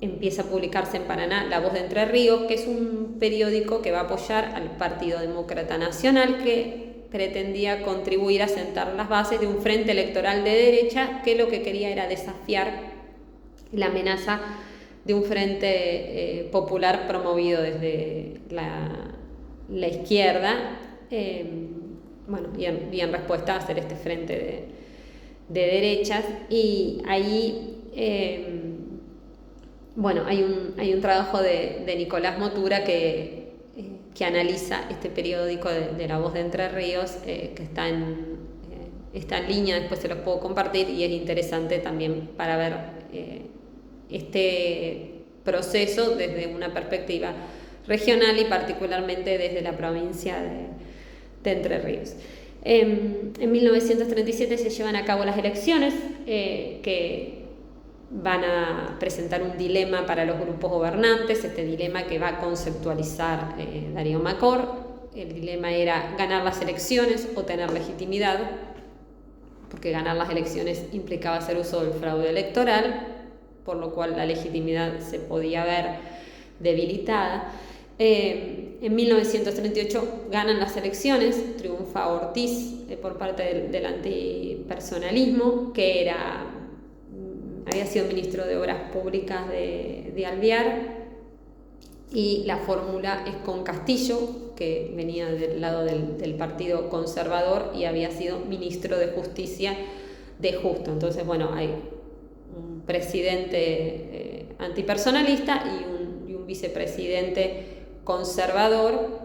Speaker 1: empieza a publicarse en Paraná La Voz de Entre Ríos, que es un periódico que va a apoyar al Partido Demócrata Nacional, que pretendía contribuir a sentar las bases de un frente electoral de derecha que lo que quería era desafiar la amenaza de un frente popular promovido desde la izquierda, y en respuesta a hacer este frente de derechas. Y ahí hay un trabajo de Nicolás Motura que analiza este periódico de La Voz de Entre Ríos, que está en línea, después se los puedo compartir, y es interesante también para ver este proceso desde una perspectiva regional y particularmente desde la provincia de Entre Ríos. En 1937 se llevan a cabo las elecciones que van a presentar un dilema para los grupos gobernantes, este dilema que va a conceptualizar Darío Macor. El dilema era ganar las elecciones o tener legitimidad, porque ganar las elecciones implicaba hacer uso del fraude electoral, por lo cual la legitimidad se podía ver debilitada. En 1938 ganan las elecciones, triunfa Ortiz por parte del antipersonalismo, que había sido ministro de Obras Públicas de Alvear, y la fórmula es con Castillo, que venía del lado del Partido Conservador y había sido ministro de Justicia de Justo. Entonces, bueno, hay un presidente antipersonalista y un vicepresidente conservador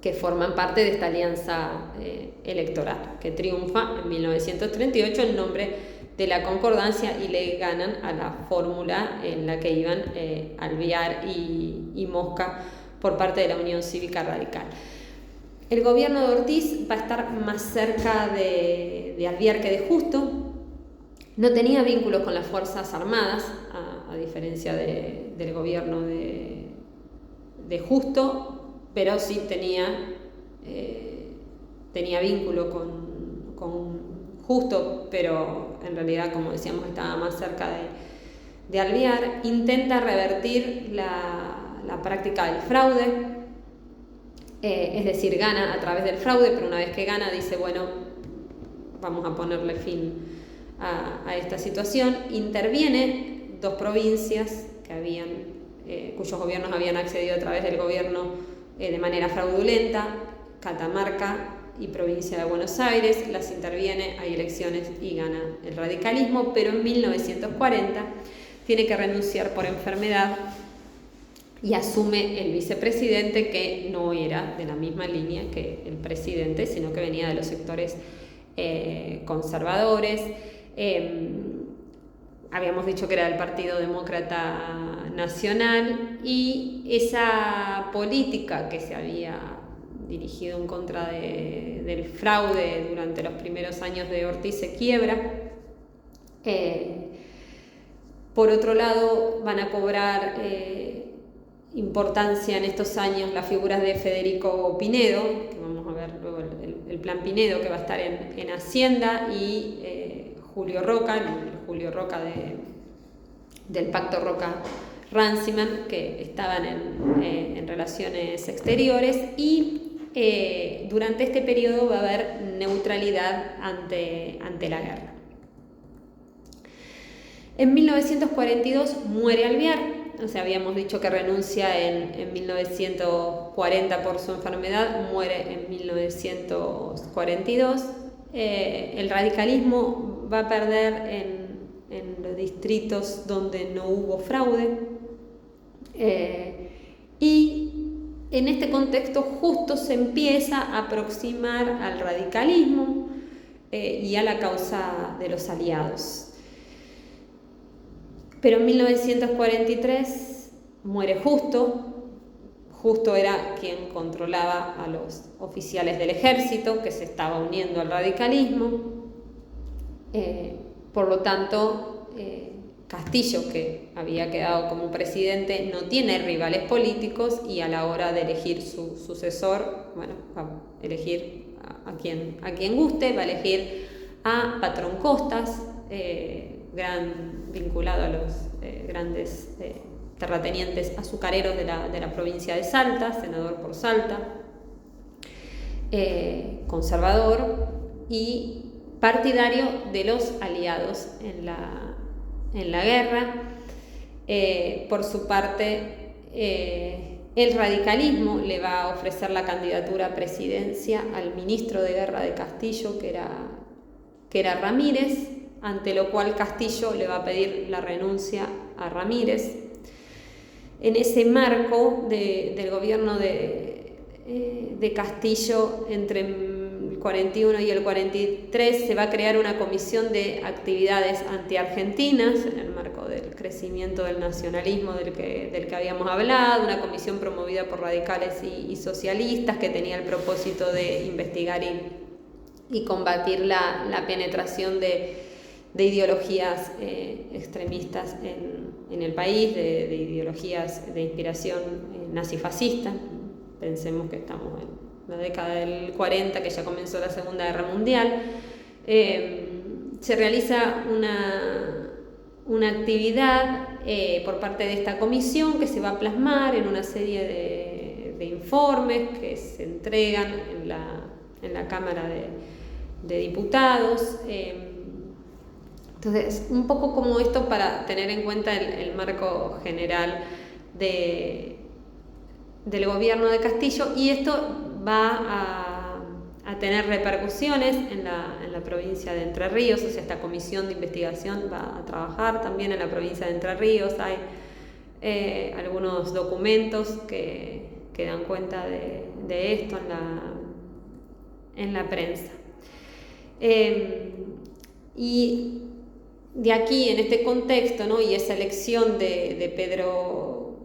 Speaker 1: que forman parte de esta alianza electoral, que triunfa en 1938 en nombre de la concordancia y le ganan a la fórmula en la que iban Alvear y Mosca por parte de la Unión Cívica Radical. El gobierno de Ortiz va a estar más cerca de Alvear que de Justo. No tenía vínculos con las Fuerzas Armadas, a diferencia del gobierno de Justo, pero sí tenía vínculo con Justo, pero en realidad, como decíamos, estaba más cerca de Alvear. Intenta revertir la práctica del fraude, es decir, gana a través del fraude, pero una vez que gana dice, bueno, vamos a ponerle fin a esta situación. Interviene 2 provincias cuyos gobiernos habían accedido a través del gobierno de manera fraudulenta, Catamarca y provincia de Buenos Aires. Las interviene, hay elecciones y gana el radicalismo, pero en 1940 tiene que renunciar por enfermedad y asume el vicepresidente, que no era de la misma línea que el presidente, sino que venía de los sectores conservadores. Habíamos dicho que era del Partido Demócrata Nacional, y esa política que se había dirigido en contra del fraude durante los primeros años de Ortiz se quiebra. Por otro lado, van a cobrar importancia en estos años las figuras de Federico Pinedo, que vamos a ver luego el plan Pinedo, que va a estar en Hacienda, y Julio Roca, del Pacto Roca-Ranciman, que estaban en relaciones exteriores, y durante este periodo va a haber neutralidad ante la guerra. En 1942 muere Alvear, o sea, habíamos dicho que renuncia en 1940 por su enfermedad, muere en 1942. El radicalismo va a perder en los distritos donde no hubo fraude, y en este contexto Justo se empieza a aproximar al radicalismo y a la causa de los aliados. Pero en 1943 muere Justo. Justo era quien controlaba a los oficiales del ejército, que se estaba uniendo al radicalismo. Por lo tanto, Castillo, que había quedado como presidente, no tiene rivales políticos, y a la hora de elegir su sucesor, bueno, va a elegir a quien guste. Va a elegir a Patrón Costas, vinculado a los grandes terratenientes azucareros de la provincia de Salta, senador por Salta, conservador y partidario de los aliados en la guerra. Por su parte, el radicalismo le va a ofrecer la candidatura a presidencia al ministro de Guerra de Castillo, que era Ramírez, ante lo cual Castillo le va a pedir la renuncia a Ramírez. En ese marco del gobierno de Castillo, entre el 41 y el 43, se va a crear una comisión de actividades antiargentinas en el marco del crecimiento del nacionalismo del que habíamos hablado, una comisión promovida por radicales y socialistas, que tenía el propósito de investigar y combatir la penetración de ideologías extremistas en el país, de ideologías de inspiración nazifascista. Pensemos que estamos en la década del 40, que ya comenzó la Segunda Guerra Mundial. Se realiza una actividad por parte de esta comisión, que se va a plasmar en una serie de informes que se entregan en la Cámara de Diputados. Entonces, un poco como esto para tener en cuenta el marco general del gobierno de Castillo, y esto va a tener repercusiones en la provincia de Entre Ríos. O sea, esta comisión de investigación va a trabajar también en la provincia de Entre Ríos. Hay algunos documentos que dan cuenta de esto en la prensa. Y de aquí, en este contexto, ¿no? Y esa elección de Pedro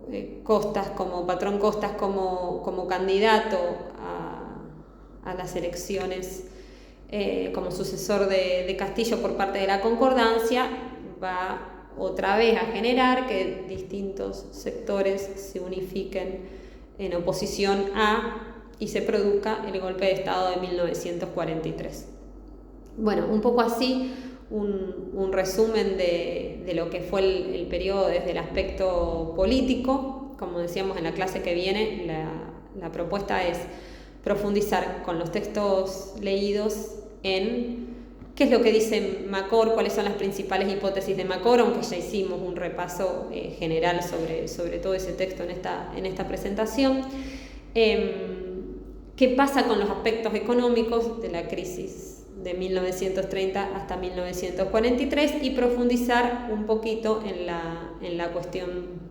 Speaker 1: Costas Patrón Costas como candidato a las elecciones como sucesor de Castillo por parte de la Concordancia, va otra vez a generar que distintos sectores se unifiquen en oposición y se produzca el golpe de Estado de 1943. Bueno, un poco así, un resumen de lo que fue el periodo desde el aspecto político. Como decíamos en la clase que viene, la propuesta es profundizar con los textos leídos en qué es lo que dice Macor, cuáles son las principales hipótesis de Macor, aunque ya hicimos un repaso general sobre todo ese texto en esta presentación. ¿Qué pasa con los aspectos económicos de la crisis de 1930 hasta 1943? Y profundizar un poquito en la cuestión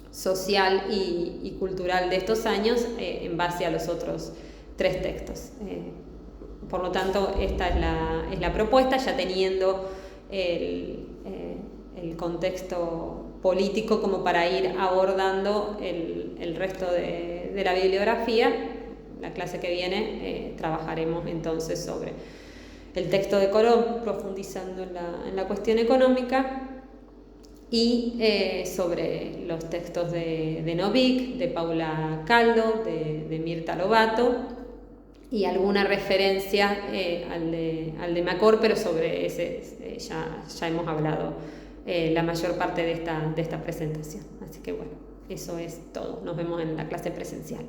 Speaker 1: social y cultural de estos años en base a los otros 3 textos. Por lo tanto, esta es la propuesta, ya teniendo el contexto político como para ir abordando el resto de la bibliografía. La clase que viene trabajaremos entonces sobre el texto de Colón, profundizando en la cuestión económica, y sobre los textos de Novik, de Paula Caldo, de Mirta Lobato, y alguna referencia al de Macor, pero sobre ese ya hemos hablado la mayor parte de esta presentación. Así que bueno, eso es todo. Nos vemos en la clase presencial.